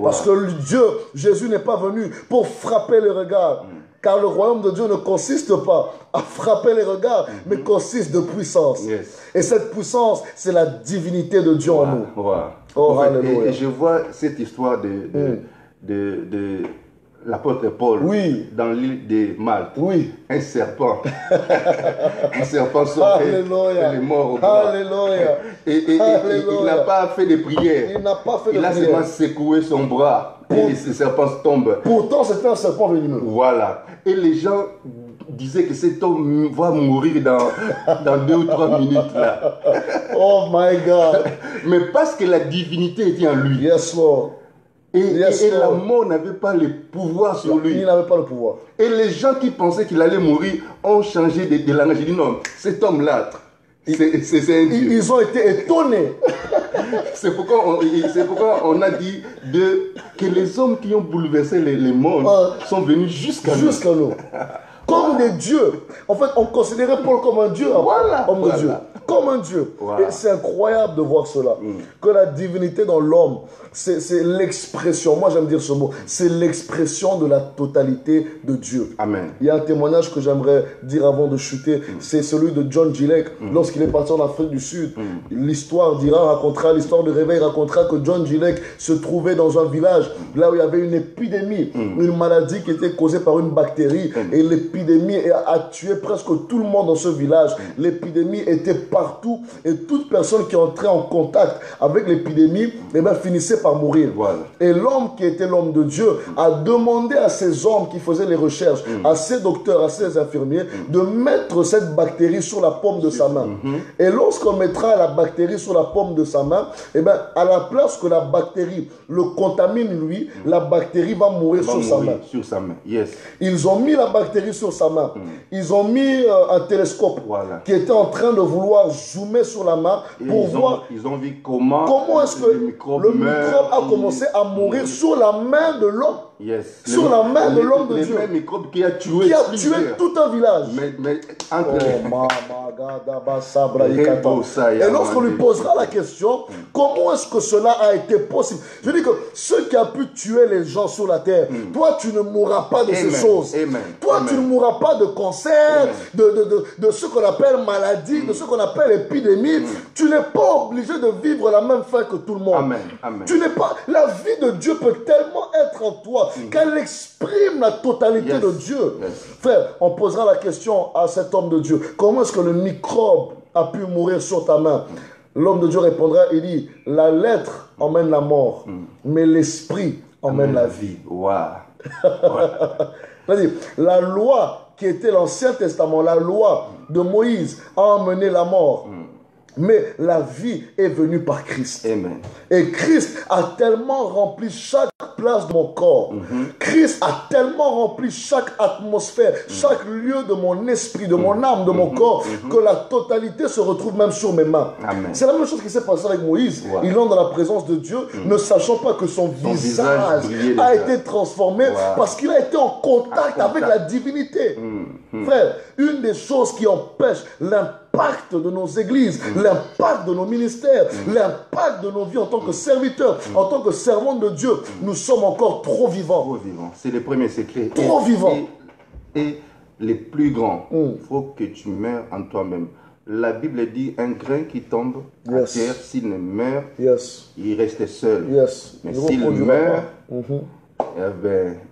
Parce que Dieu, Jésus n'est pas venu pour frapper les regards. Car le royaume de Dieu ne consiste pas à frapper les regards, mais consiste de puissance. Et cette puissance, c'est la divinité de Dieu en nous. Oh, alléluia. Et je vois cette histoire de l'apôtre Paul dans l'île de Malte. Un serpent. Un serpent sortait les morts au bras. Alléluia. Et il n'a pas fait de prière. Il a seulement secoué son bras. Et le serpent tombe. Pourtant, c'était un serpent venimeux. Voilà. Et les gens disaient que cet homme va mourir dans 2 ou 3 minutes là. Oh my God. Mais parce que la divinité était en lui. Yes, Lord. Et la mort n'avait pas le pouvoir sur lui. Il n'avait pas le pouvoir. Et les gens qui pensaient qu'il allait mourir ont changé de langage. Ils disent non, cet homme-là, c'est un Dieu. Ils ont été étonnés. C'est pourquoi on a dit que les hommes qui ont bouleversé les mondes sont venus jusqu'à nous. Comme des dieux. En fait, on considérait Paul comme un dieu. Homme de Dieu. Comme un dieu. Et c'est incroyable de voir cela. Que la divinité dans l'homme, c'est l'expression, moi j'aime dire ce mot, c'est l'expression de la totalité de Dieu. Amen. Il y a un témoignage que j'aimerais dire avant de chuter, c'est celui de John Gillek. Lorsqu'il est parti en Afrique du Sud, l'histoire racontera l'histoire de réveil, racontera que John Gillek se trouvait dans un village, là où il y avait une épidémie, une maladie qui était causée par une bactérie, et l'épidémie a tué presque tout le monde dans ce village. L'épidémie était partout, et toute personne qui entrait en contact avec l'épidémie, finissait par mourir. Et l'homme qui était l'homme de Dieu a demandé à ces hommes qui faisaient les recherches, à ces docteurs, à ces infirmiers, de mettre cette bactérie sur la paume de sa main. Et lorsqu'on mettra la bactérie sur la paume de sa main, à la place que la bactérie le contamine lui, la bactérie va mourir sur sa main. Ils ont mis la bactérie sur sa main. Ils ont mis un télescope qui était en train de vouloir zoomer sur la main pour voir ils ont vu comment est-ce que le microbe a commencé à mourir sur la main de l'homme. Sur la main de l'homme de Dieu. Le même microbe qui a tué tout un village. Et lorsqu'on lui posera la question, comment est-ce que cela a été possible? Je dis que ce qui a pu tuer les gens sur la terre, toi tu ne mourras pas de ces choses. Toi tu ne mourras pas de cancer, de ce qu'on appelle maladie, de ce qu'on appelle épidémie. Tu n'es pas obligé de vivre la même fin que tout le monde. Tu n'es pas. La vie de Dieu peut tellement être en toi qu'elle exprime la totalité de Dieu. Frère, on posera la question à cet homme de Dieu. Comment est-ce que le microbe a pu mourir sur ta main? L'homme de Dieu répondra, il dit, la lettre emmène la mort, mais l'esprit emmène la vie. La loi qui était l'Ancien Testament, la loi de Moïse, a emmené la mort. Mais la vie est venue par Christ. Et Christ a tellement rempli chaque place de mon corps. Christ a tellement rempli chaque atmosphère, chaque lieu de mon esprit, de mon âme, de mon corps, que la totalité se retrouve même sur mes mains. C'est la même chose qui s'est passée avec Moïse. Il entre dans la présence de Dieu, ne sachant pas que son visage a été transformé parce qu'il a été en contact avec la divinité. Frère, une des choses qui empêche l'impact de nos églises, l'impact de nos ministères, l'impact de nos vies en tant que serviteurs, en tant que servants de Dieu, nous sommes encore trop vivants. C'est le premier secret. Trop vivants. Et les plus grands, il faut que tu meurs en toi-même. La Bible dit un grain qui tombe à terre, s'il ne meurt, il reste seul. Mais s'il meurt,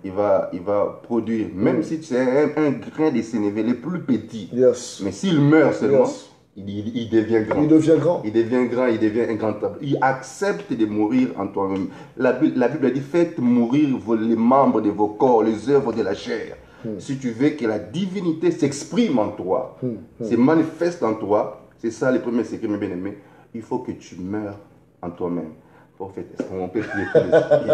il va produire, même si c'est un grain de sénévé, le plus petit. Mais s'il meurt seulement, il devient grand. Il devient grand. Il devient grand, il devient un grand arbre. Il accepte de mourir en toi-même. La Bible dit, faites mourir les membres de vos corps, les œuvres de la chair. Si tu veux que la divinité s'exprime en toi, se manifeste en toi, c'est ça le premier secret, mes bien-aimés. Il faut que tu meurs en toi-même. Prophète, est-ce qu'on peut prier pour l'esprit?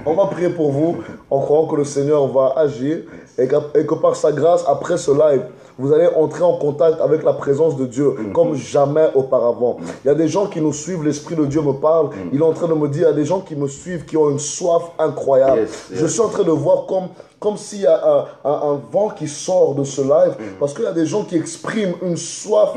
On va prier pour vous en croyant que le Seigneur va agir et que par sa grâce, après ce live, vous allez entrer en contact avec la présence de Dieu comme jamais auparavant. Il y a des gens qui nous suivent, l'Esprit de Dieu me parle. Il est en train de me dire, il y a des gens qui me suivent, qui ont une soif incroyable. Je suis en train de voir comme s'il y a un vent qui sort de ce live, parce qu'il y a des gens qui expriment une soif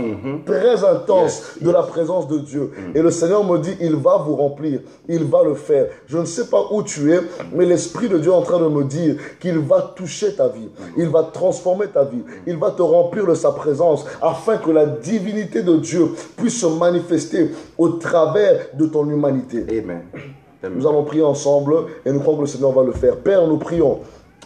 très intense de la présence de Dieu. Et le Seigneur me dit, il va vous remplir, il va le faire. Je ne sais pas où tu es, mais l'Esprit de Dieu est en train de me dire qu'il va toucher ta vie, il va transformer ta vie, il va te remplir de sa présence, afin que la divinité de Dieu puisse se manifester au travers de ton humanité. Amen. Nous allons prier ensemble et nous croyons que le Seigneur va le faire. Père, nous prions.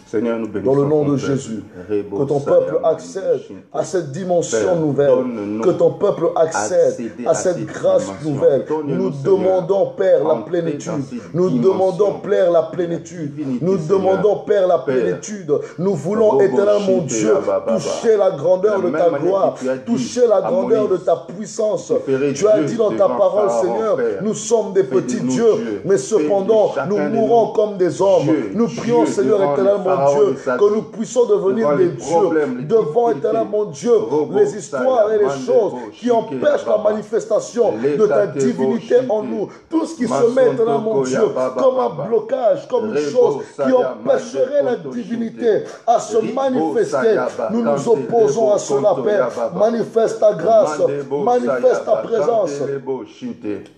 Seigneur, nous bénissons dans le nom de Jésus, que ton peuple accède à cette dimension nouvelle, que ton peuple accède à cette grâce nouvelle. Nous demandons, Père, la plénitude. Nous demandons, Père, la plénitude. Nous demandons, Père, la plénitude. Nous voulons, éternel mon Dieu, toucher la grandeur de ta gloire, toucher la grandeur de ta puissance. Tu as dit dans ta parole, Seigneur, nous sommes des petits dieux, mais cependant, nous mourons comme des hommes. Nous prions, Seigneur, éternel mon Dieu, que nous puissions devenir des dieux devant, éternel mon Dieu, les histoires et les choses qui empêchent la manifestation de ta divinité en nous. Tout ce qui se met, éternel mon Dieu, comme un blocage, comme une chose qui empêcherait la divinité à se manifester, nous nous opposons à cela, Père. Manifeste ta grâce, manifeste ta présence.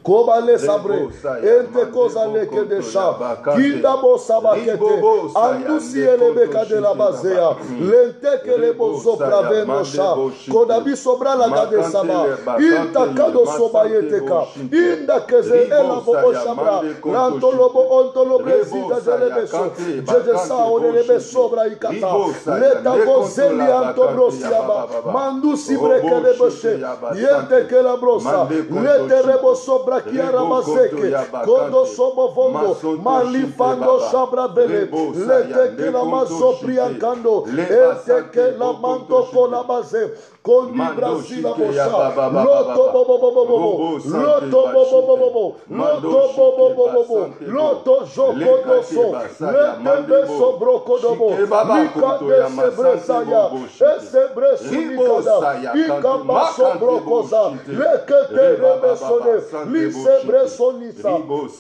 Kobale sabre, ente kozale kedesha, kidabo sabakete, andusi elebeka de la bazea, lente kelebo sopra vendosha, kodabi sobra la gade sama, inta kado sobayeteka, inda keze elabo oshabra, lantolobo ontolobre zida zelebeso, jejesa onelebe sobra ikata, leta gozeli antobrosiaba, mandusi brekeleboshe, yente kelabrosa, lete rebo sobra kiarabazeke, kodo sobo vondo, malifando shabra bele, lete kelamazo priankando, ete la manto kolabaze, kondi Brazil abosha, loto bobobobobo, loto bobobobobo, loto bobobobobo, loto jokodoso, lete beso brokodobo, likade sebresaya, esebre sunikada, ikabaso brokoza, lekete rebesone, lisebre sonisa,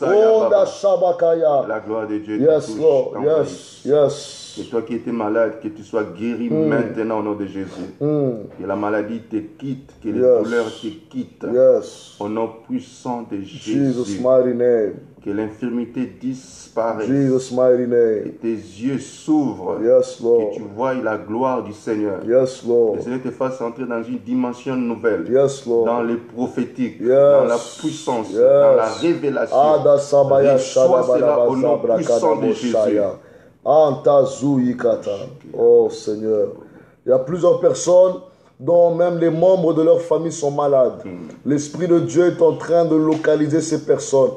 onda shabakaya. La gloire de Dieu. Yes, Lord, yes, yes. Que toi qui étais malade, que tu sois guéri maintenant au nom de Jésus. Que la maladie te quitte, que les douleurs te quittent. Au nom puissant de Jésus. Que l'infirmité disparaisse. Que tes yeux s'ouvrent. Que tu vois la gloire du Seigneur. Que le Seigneur te fasse entrer dans une dimension nouvelle. Dans le prophétique. Dans la puissance. Dans la révélation. Reçois cela au nom puissant de Jésus. Oh Seigneur, il y a plusieurs personnes dont même les membres de leur famille sont malades. L'Esprit de Dieu est en train de localiser ces personnes.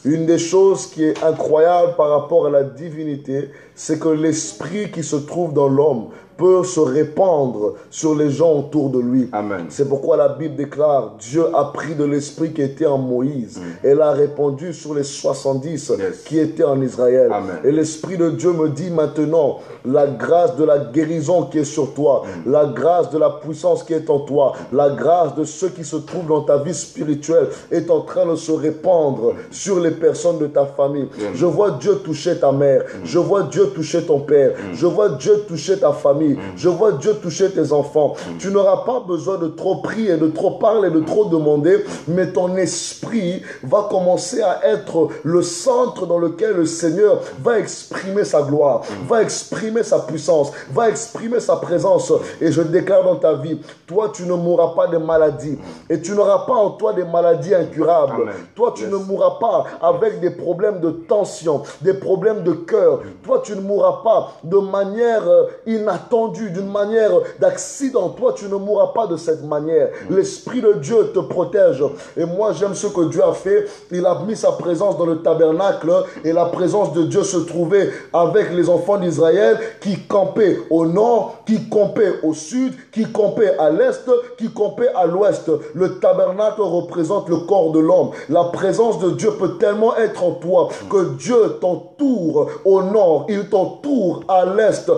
Une des choses qui est incroyable par rapport à la divinité, c'est que l'Esprit qui se trouve dans l'homme peut se répandre sur les gens autour de lui. C'est pourquoi la Bible déclare, Dieu a pris de l'esprit qui était en Moïse et l'a répandu sur les 70 qui étaient en Israël. Et l'Esprit de Dieu me dit maintenant, la grâce de la guérison qui est sur toi, la grâce de la puissance qui est en toi, la grâce de ceux qui se trouvent dans ta vie spirituelle est en train de se répandre sur les personnes de ta famille. Je vois Dieu toucher ta mère, je vois Dieu toucher ton père, je vois Dieu toucher ta famille, je vois Dieu toucher tes enfants. Tu n'auras pas besoin de trop prier, de trop parler, de trop demander, mais ton esprit va commencer à être le centre dans lequel le Seigneur va exprimer sa gloire, va exprimer sa puissance, va exprimer sa présence. Et je déclare dans ta vie, toi tu ne mourras pas de maladie et tu n'auras pas en toi des maladies incurables. Toi tu ne mourras pas avec des problèmes de tension, des problèmes de cœur. Toi tu ne mourras pas de manière inattendue inattendu, d'une manière d'accident, toi, tu ne mourras pas de cette manière. L'Esprit de Dieu te protège. Et moi, j'aime ce que Dieu a fait. Il a mis sa présence dans le tabernacle et la présence de Dieu se trouvait avec les enfants d'Israël qui campaient au nord, qui campaient au sud, qui campaient à l'est, qui campaient à l'ouest. Le tabernacle représente le corps de l'homme. La présence de Dieu peut tellement être en toi que Dieu t'entoure au nord, il t'entoure à l'est,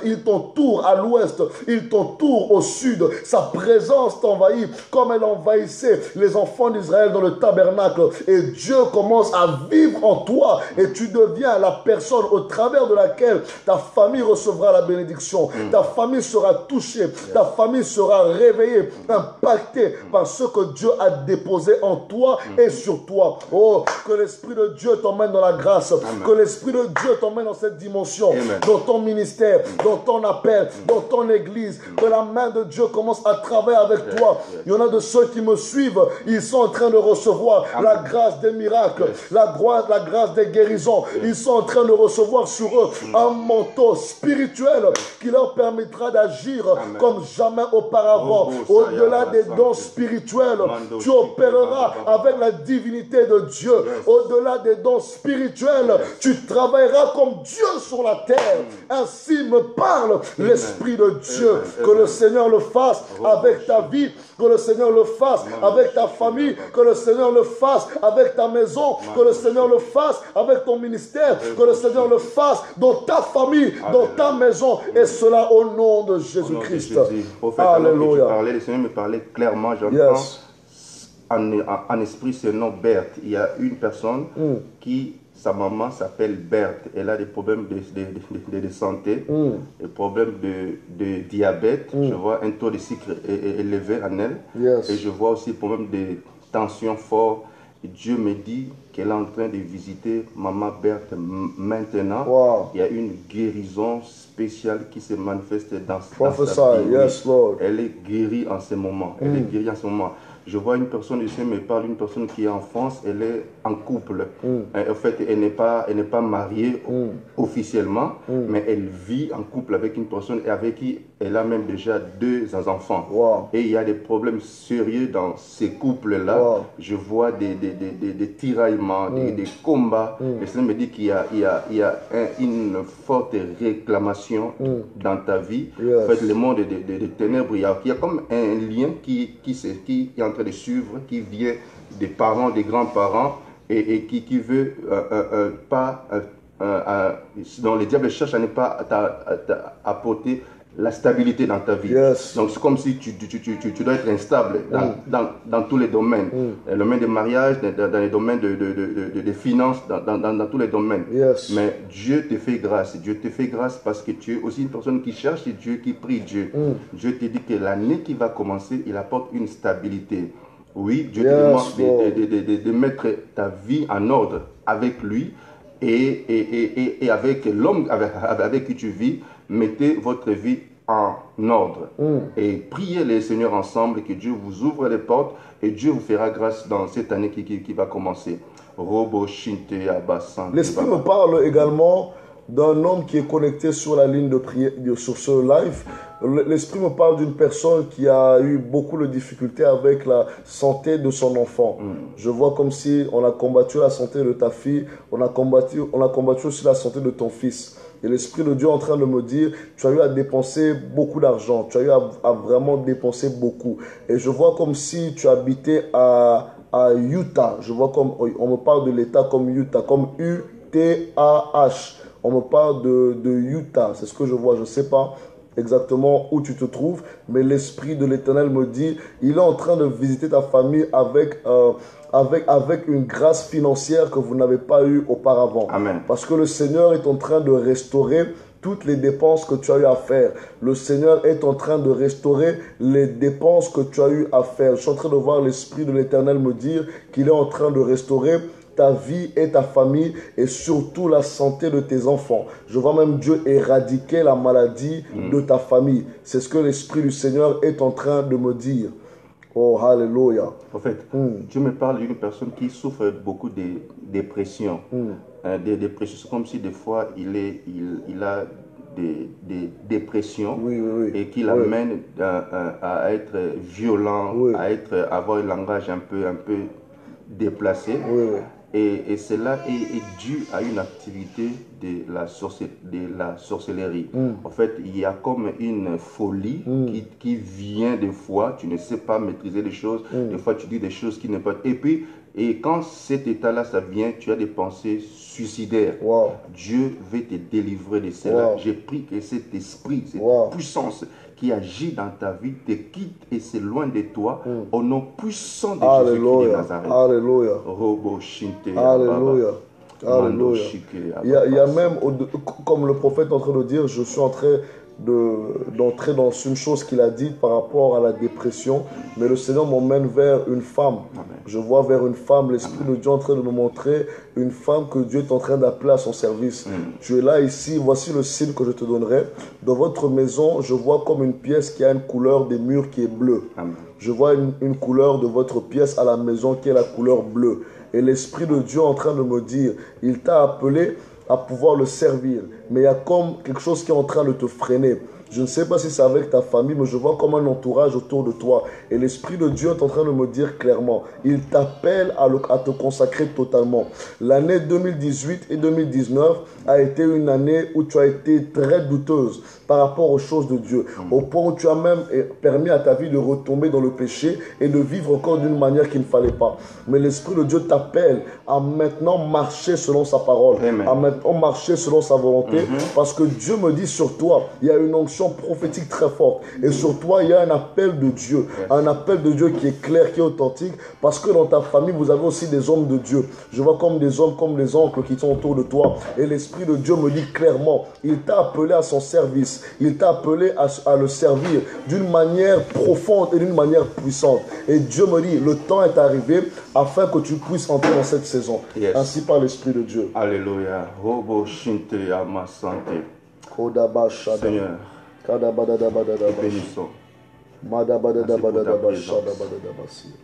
il t'entoure à l'ouest, il t'entoure au sud. Sa présence t'envahit comme elle envahissait les enfants d'Israël dans le tabernacle. Et Dieu commence à vivre en toi et tu deviens la personne au travers de laquelle ta famille recevra la bénédiction. Ta famille sera touchée, ta famille sera réveillée, impactée par ce que Dieu a déposé en toi et sur toi. Oh, que l'Esprit de Dieu t'emmène dans la grâce, que l'Esprit de Dieu t'emmène dans cette dimension, dans ton ministère, dans ton appel, dans ton église, que la main de Dieu commence à travailler avec toi. Il y en a de ceux qui me suivent, ils sont en train de recevoir la grâce des miracles, la grâce des guérisons. Ils sont en train de recevoir sur eux un manteau spirituel qui leur permettra d'agir comme jamais auparavant. Au-delà des dons spirituels, tu opéreras avec la divinité de Dieu. Au-delà des dons spirituels, tu travailleras comme Dieu sur la terre. Ainsi me parle l'Esprit de Dieu. Que le Seigneur le fasse avec ta vie, que le Seigneur le fasse avec ta famille, que le Seigneur le fasse avec ta maison, que le Seigneur le fasse avec ton ministère, que le Seigneur le fasse dans ta famille, dans ta maison, et cela au nom de Jésus-Christ. Alléluia. Le Seigneur me parlait clairement, j'entends en esprit ce nom Berthe. Il y a une personne qui, sa maman s'appelle Berthe. Elle a des problèmes de santé, des problèmes de diabète. Je vois un taux de sucre élevé en elle. Et je vois aussi des problèmes de tension fort. Et Dieu me dit qu'elle est en train de visiter Maman Berthe maintenant. Il y a une guérison spéciale qui se manifeste dans sa vie. Elle est guérie en ce moment. Elle est guérie en ce moment. Je vois une personne ici me parle d'une personne qui est en France, elle est en couple. En fait, elle n'est pas mariée officiellement, mais elle vit en couple avec une personne avec qui elle a même déjà 2 enfants. Et il y a des problèmes sérieux dans ces couples-là. Je vois des tiraillements, des combats. Le Seigneur me dit qu'il y a une forte réclamation dans ta vie. En fait, le monde des ténèbres, il y a comme un lien qui est en train de suivre, qui vient des parents, des grands-parents, et qui veut pas, dont le diable cherche à ne pas apporter la stabilité dans ta vie. Donc c'est comme si tu dois être instable dans tous les domaines. Le domaine de mariage, dans les domaines de finances, dans tous les domaines. Mais Dieu te fait grâce. Dieu te fait grâce parce que tu es aussi une personne qui cherche Dieu, qui prie Dieu. Dieu te dit que l'année qui va commencer, il apporte une stabilité. Oui, Dieu te demande de mettre ta vie en ordre avec lui et avec l'homme avec qui tu vis. Mettez votre vie en ordre et priez les Seigneurs ensemble, que Dieu vous ouvre les portes et Dieu vous fera grâce dans cette année qui va commencer. L'Esprit me parle également d'un homme qui est connecté sur la ligne de prière, sur ce live. L'Esprit me parle d'une personne qui a eu beaucoup de difficultés avec la santé de son enfant. Je vois comme si on a combattu la santé de ta fille, on a combattu aussi la santé de ton fils. Et l'Esprit de Dieu est en train de me dire, tu as eu à dépenser beaucoup d'argent, tu as eu à vraiment dépenser beaucoup. Et je vois comme si tu habitais à Utah. Je vois comme, on me parle de l'État comme Utah, comme U-T-A-H. On me parle de Utah, c'est ce que je vois, je ne sais pas exactement où tu te trouves, mais l'Esprit de l'Éternel me dit, il est en train de visiter ta famille avec une grâce financière que vous n'avez pas eue auparavant. Amen. Parce que le Seigneur est en train de restaurer toutes les dépenses que tu as eu à faire. Le Seigneur est en train de restaurer les dépenses que tu as eu à faire. Je suis en train de voir l'Esprit de l'Éternel me dire qu'il est en train de restaurer ta vie et ta famille et surtout la santé de tes enfants. Je vois même Dieu éradiquer la maladie de ta famille. C'est ce que l'Esprit du Seigneur est en train de me dire. Oh, alléluia. En fait, Dieu me parle d'une personne qui souffre beaucoup de dépression. Des dépressions, c'est comme si des fois il a des dépressions Oui, oui, oui. et qui Oui. l'amène à être violent, Oui. à avoir un langage un peu déplacé. Oui, oui. Et cela est dû à une activité de la sorcellerie. En fait, il y a comme une folie qui vient des fois, tu ne sais pas maîtriser les choses, des fois tu dis des choses qui ne peuvent pas. Et quand cet état-là, ça vient, tu as des pensées suicidaires. Wow. Dieu veut te délivrer de cela. Wow. J'ai pris que cet esprit, cette Wow. puissance qui agit dans ta vie te quitte et s'éloigne de toi au nom puissant de Jésus-Christ de Nazareth. Alléluia. Robo Shinte, Alléluia. Mando Alléluia. Shike, Il y a même, comme le prophète est en train de dire, je suis en train d'entrer dans une chose qu'il a dit par rapport à la dépression, mais le Seigneur m'emmène vers une femme. Amen. Je vois vers une femme, l'Esprit de Dieu est en train de me montrer une femme que Dieu est en train d'appeler à son service. Tu es là ici, voici le signe que je te donnerai. Dans votre maison, je vois comme une pièce qui a une couleur des murs qui est bleue. Amen. Je vois une couleur de votre pièce à la maison qui est la couleur bleue. Et l'Esprit de Dieu est en train de me dire, il t'a appelé à pouvoir le servir. Mais il y a comme quelque chose qui est en train de te freiner. Je ne sais pas si c'est avec ta famille, mais je vois comme un entourage autour de toi. Et l'Esprit de Dieu est en train de me dire clairement, il t'appelle à te consacrer totalement. L'année 2018 et 2019 a été une année où tu as été très douteuse par rapport aux choses de Dieu. Au point où tu as même permis à ta vie de retomber dans le péché et de vivre encore d'une manière qu'il ne fallait pas. Mais l'Esprit de Dieu t'appelle à maintenant marcher selon sa parole, Amen. à maintenant marcher selon sa volonté, parce que Dieu me dit sur toi, il y a une onction prophétique très forte. Et sur toi, il y a un appel de Dieu. Un appel de Dieu qui est clair, qui est authentique. Parce que dans ta famille, vous avez aussi des hommes de Dieu. Je vois comme des hommes, comme les oncles qui sont autour de toi. Et l'Esprit de Dieu me dit clairement, il t'a appelé à son service. Il t'a appelé à le servir d'une manière profonde et d'une manière puissante. Et Dieu me dit, le temps est arrivé afin que tu puisses entrer dans cette saison. Yes. Ainsi par l'Esprit de Dieu. Alléluia. Robo Shinte Ama Santé. Seigneur, bénissons.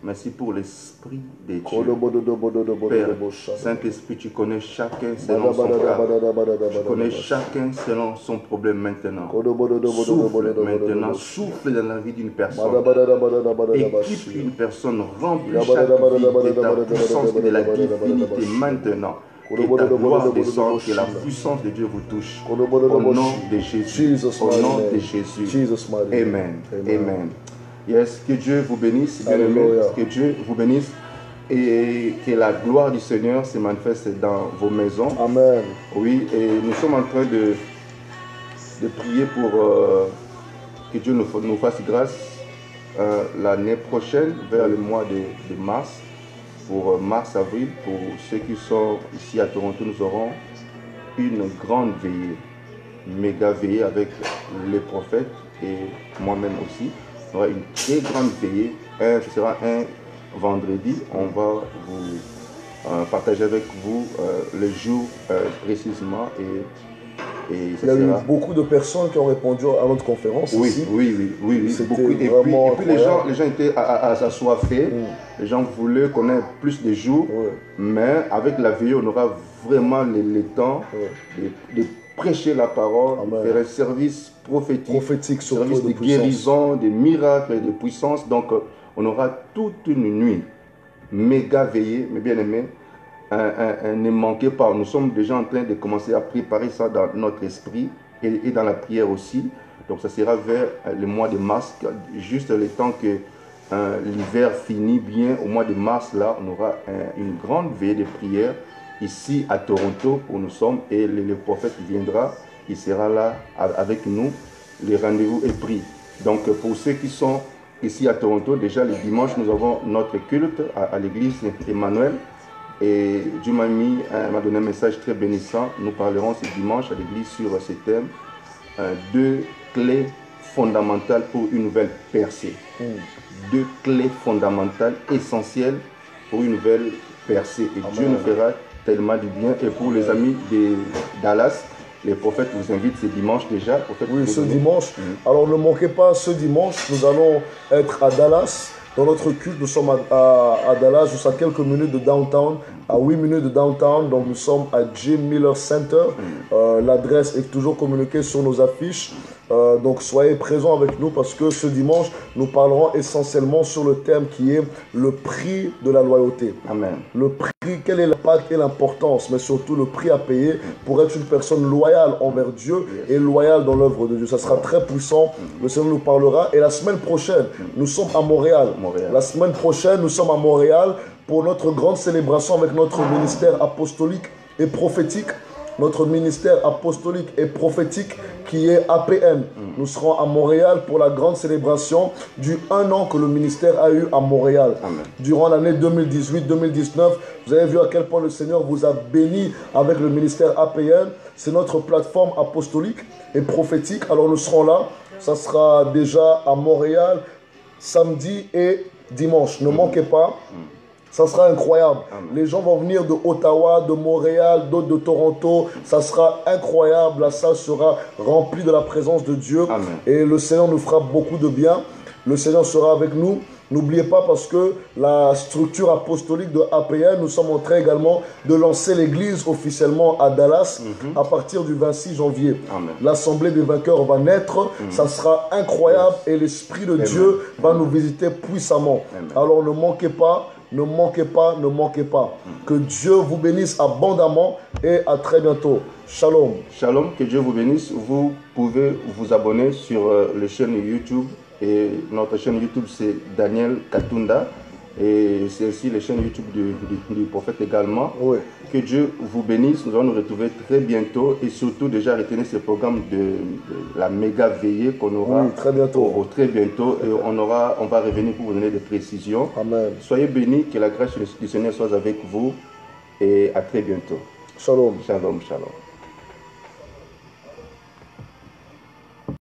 Merci pour l'Esprit de Dieu. Père, Saint-Esprit, tu connais chacun selon son cas. Tu connais chacun selon son problème maintenant. Souffle maintenant, souffle dans la vie d'une personne. Équipe une personne, remplis chaque vie de ta puissance et de la divinité maintenant. Que ta gloire descende, que la puissance de Dieu vous touche. Au nom de Jésus. Au nom de Jésus. Amen. Amen. Yes, que Dieu vous bénisse, bien-aimés. Que Dieu vous bénisse et que la gloire du Seigneur se manifeste dans vos maisons. Amen. Oui, et nous sommes en train de prier pour que Dieu nous fasse grâce l'année prochaine, vers le mois de mars. Pour mars-avril, pour ceux qui sont ici à Toronto, nous aurons une grande veillée, méga veillée avec les prophètes et moi-même aussi. On aura une très grande veillée. Ce sera un vendredi. On va vous partager avec vous le jour précisément. Et il y a eu beaucoup de personnes qui ont répondu à notre conférence ici. Oui. Beaucoup. Et puis les gens étaient assoiffés. Les gens voulaient connaître plus de jours. Mais avec la veillée, on aura vraiment le temps de prêcher la parole, de faire un service prophétique service de guérison, de miracles et de puissance. Donc, on aura toute une nuit méga veillée, mes bien-aimés. Ne manquez pas, nous sommes déjà en train de commencer à préparer ça dans notre esprit et dans la prière aussi. Donc ça sera vers le mois de mars, juste le temps que l'hiver finit bien. Au mois de mars, là, on aura une grande veillée de prière ici à Toronto où nous sommes, et le prophète viendra, il sera là avec nous. Le rendez-vous est pris. Donc pour ceux qui sont ici à Toronto, déjà le dimanche, nous avons notre culte à l'église Emmanuel. Et Dieu m'a donné un message très bénissant. Nous parlerons ce dimanche à l'église sur ce thème. 2 clés fondamentales pour une nouvelle percée. 2 clés fondamentales, essentielles pour une nouvelle percée. Et Amen. Dieu nous fera tellement du bien. Et pour les amis de Dallas, les prophètes vous invitent ce dimanche déjà. Oui, ce dimanche. Alors ne manquez pas, ce dimanche, nous allons être à Dallas. dans notre culte. Nous sommes à Dallas, juste à quelques minutes de downtown, à 8 minutes de downtown. Donc nous sommes à Jim Miller Center. L'adresse est toujours communiquée sur nos affiches. Donc soyez présents avec nous parce que ce dimanche, nous parlerons essentiellement sur le thème qui est le prix de la loyauté. Amen. Le prix, quel est l'impact et l'importance, mais surtout le prix à payer pour être une personne loyale envers Dieu et loyale dans l'œuvre de Dieu. Ça sera très puissant. Le Seigneur nous parlera. Et la semaine prochaine, nous sommes à Montréal. La semaine prochaine, nous sommes à Montréal pour notre grande célébration avec notre ministère apostolique et prophétique. Notre ministère apostolique et prophétique qui est APN. Nous serons à Montréal pour la grande célébration du 1 an que le ministère a eu à Montréal. Amen. Durant l'année 2018-2019, vous avez vu à quel point le Seigneur vous a béni avec le ministère APN. C'est notre plateforme apostolique et prophétique. Alors nous serons là. Ça sera déjà à Montréal samedi et dimanche. Ne manquez pas. Ça sera incroyable. Amen. Les gens vont venir de Ottawa, de Montréal, d'autres de Toronto. Ça sera incroyable. La salle sera remplie de la présence de Dieu. Amen. Et le Seigneur nous fera beaucoup de bien. Le Seigneur sera avec nous. N'oubliez pas parce que la structure apostolique de APN, nous sommes en train également de lancer l'église officiellement à Dallas à partir du 26 janvier. L'Assemblée des vainqueurs va naître. Ça sera incroyable et l'Esprit de Dieu va nous visiter puissamment. Alors ne manquez pas. Ne manquez pas, ne manquez pas. Que Dieu vous bénisse abondamment et à très bientôt. Shalom. Shalom, que Dieu vous bénisse. Vous pouvez vous abonner sur la chaîne YouTube. Et notre chaîne YouTube, c'est Daniel Katunda. Et c'est aussi la chaîne YouTube du prophète également. Oui. Que Dieu vous bénisse. Nous allons nous retrouver très bientôt. Et surtout, déjà, retenez ce programme de la méga veillée qu'on aura. Oui, très bientôt. Très bientôt. Et on va revenir pour vous donner des précisions. Amen. Soyez bénis. Que la grâce du Seigneur soit avec vous. Et à très bientôt. Shalom. Shalom, shalom.